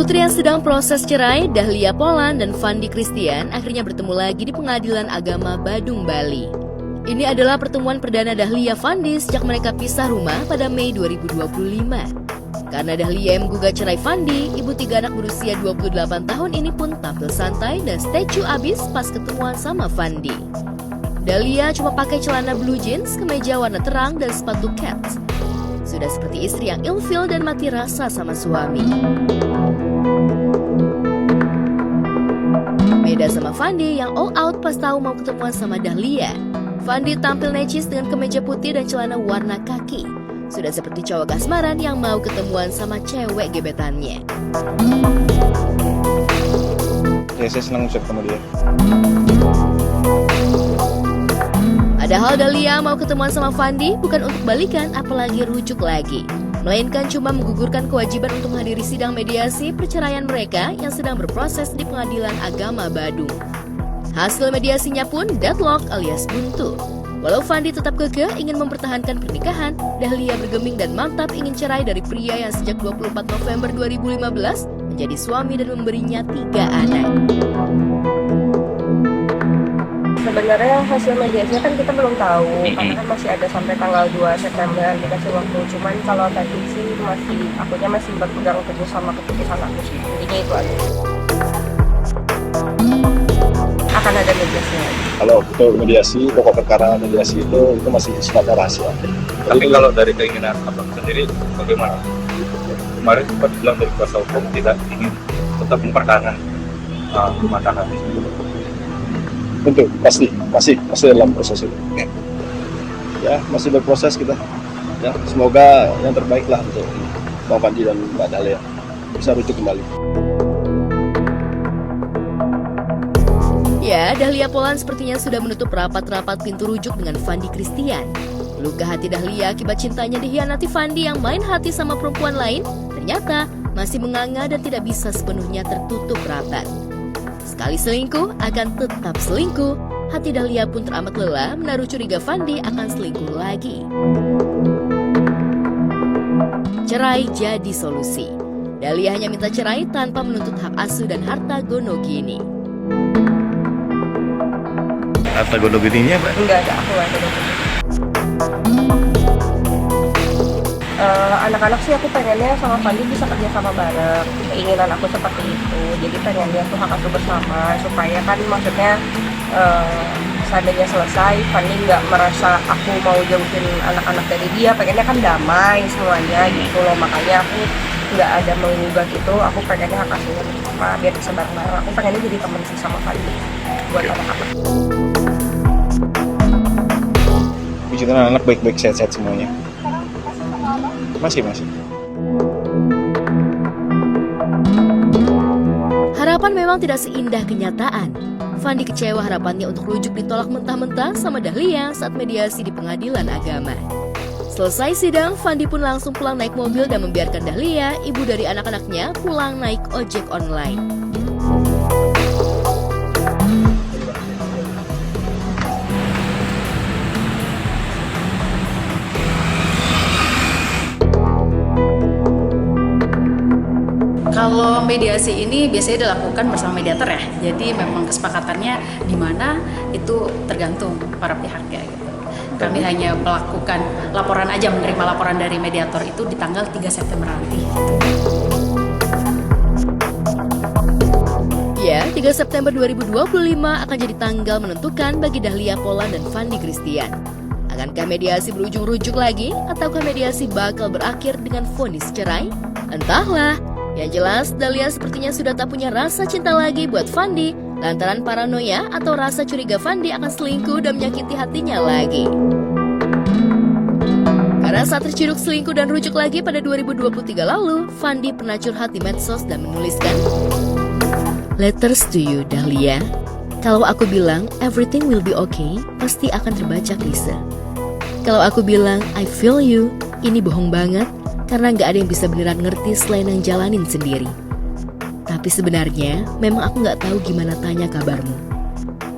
Putri yang sedang proses cerai, Dahlia Polan dan Fandi Christian akhirnya bertemu lagi di Pengadilan Agama Badung, Bali. Ini adalah pertemuan perdana Dahlia Fandi sejak mereka pisah rumah pada Mei 2025. Karena Dahlia yang menggugat cerai Fandi, ibu tiga anak berusia 28 tahun ini pun tampil santai dan statue abis pas ketemuan sama Fandi. Dahlia cuma pakai celana blue jeans, kemeja warna terang, dan sepatu Keds. Sudah seperti istri yang ilfil dan mati rasa sama suami. Beda sama Fandi yang all out pas tahu mau ketemuan sama Dahlia. Fandi tampil necis dengan kemeja putih dan celana warna kaki. Sudah seperti cowok kasmaran yang mau ketemuan sama cewek gebetannya. Ya, saya senang bisa ketemu dia. Padahal Dahlia mau ketemuan sama Fandi bukan untuk balikan apalagi rujuk lagi, melainkan cuma menggugurkan kewajiban untuk menghadiri sidang mediasi perceraian mereka yang sedang berproses di Pengadilan Agama Badung. Hasil mediasinya pun deadlock alias buntu. Walau Fandi tetap kekeh ingin mempertahankan pernikahan, Dahlia bergeming dan mantap ingin cerai dari pria yang sejak 24 November 2015 menjadi suami dan memberinya 3 anak. Sebenarnya hasil mediasinya kan kita belum tahu, karena kan masih ada sampai tanggal 2 September dikasih waktu. Cuman kalau tadi sih akunya masih berpegang teguh sama keputusan aku sih. Intinya itu aja. Akan ada mediasi lagi. Kalau untuk mediasi, pokok perkara mediasi itu masih sifatnya rahasia. Tapi kalau dari keinginan abang sendiri, bagaimana? Kemarin sempat bilang dari kuasa hukum tidak ingin tetap mempertahankan rumah tangga. Tentu, masih dalam proses itu. Ya, masih berproses kita. Ya, semoga yang terbaik lah untuk Bang Fandi dan Mbak Dahlia bisa rujuk kembali. Ya, Dahlia Polan sepertinya sudah menutup rapat-rapat pintu rujuk dengan Fandi Christian. Luka hati Dahlia akibat cintanya dihianati Fandi yang main hati sama perempuan lain, ternyata masih menganga dan tidak bisa sepenuhnya tertutup rapat. Sekali selingkuh akan tetap selingkuh. Hati Dahlia pun teramat lelah menaruh curiga Fandi akan selingkuh lagi. Cerai jadi solusi. Dahlia hanya minta cerai tanpa menuntut hak asuh dan harta gonogini. Harta gonogininya apa? Enggak ada, aku nggak ada. Anak-anak sih aku pengennya sama Fandi bisa kerja sama bareng. Keinginan aku seperti itu. Jadi pengennya tuh hak asuh bersama supaya kan maksudnya seandainya selesai Fandi nggak merasa aku mau jauhin anak-anak dari dia. Pengennya kan damai semuanya gitu loh. Makanya aku nggak ada menggugat itu. Aku pengennya hak asuhnya bersama biar bisa bareng-bareng. Aku pengennya jadi teman sih sama Fandi buat anak-anak. Puji Tuhan anak baik-baik sehat-sehat semuanya. Masih. Harapan memang tidak seindah kenyataan. Fandi kecewa harapannya untuk rujuk ditolak mentah-mentah sama Dahlia saat mediasi di Pengadilan Agama. Selesai sidang, Fandi pun langsung pulang naik mobil dan membiarkan Dahlia, ibu dari anak-anaknya, pulang naik ojek online. Kalau mediasi ini biasanya dilakukan bersama mediator ya, jadi memang kesepakatannya di mana itu tergantung para pihak ya. Gitu. Kami hanya melakukan laporan aja, menerima laporan dari mediator itu di tanggal 3 September nanti. Ya, 3 September 2025 akan jadi tanggal menentukan bagi Dahlia Polan dan Fandi Christian. Akankah mediasi berujung rujuk lagi, ataukah mediasi bakal berakhir dengan vonis cerai? Entahlah. Yang jelas, Dahlia sepertinya sudah tak punya rasa cinta lagi buat Fandi lantaran paranoia atau rasa curiga Fandi akan selingkuh dan menyakiti hatinya lagi. Karena saat terciduk selingkuh dan rujuk lagi pada 2023 lalu, Fandi pernah curhat di medsos dan menuliskan, "Letters to you, Dahlia. Kalau aku bilang everything will be okay, pasti akan terbaca klise. Kalau aku bilang I feel you, ini bohong banget. Karena gak ada yang bisa beneran ngerti selain yang jalanin sendiri. Tapi sebenarnya memang aku gak tahu gimana tanya kabarmu.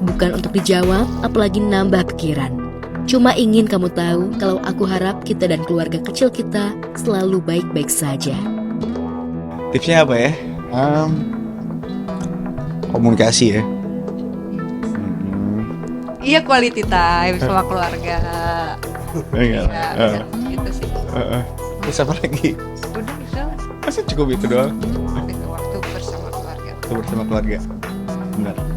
Bukan untuk dijawab, apalagi nambah pikiran. Cuma ingin kamu tahu kalau aku harap kita dan keluarga kecil kita selalu baik-baik saja." Tipsnya apa ya? Komunikasi ya. Iya, quality time sama keluarga. Iya. Iya, itu sih. Terus apa lagi? Udah. Masih cukup itu doang. Waktu bersama keluarga. Bersama keluarga. Benar.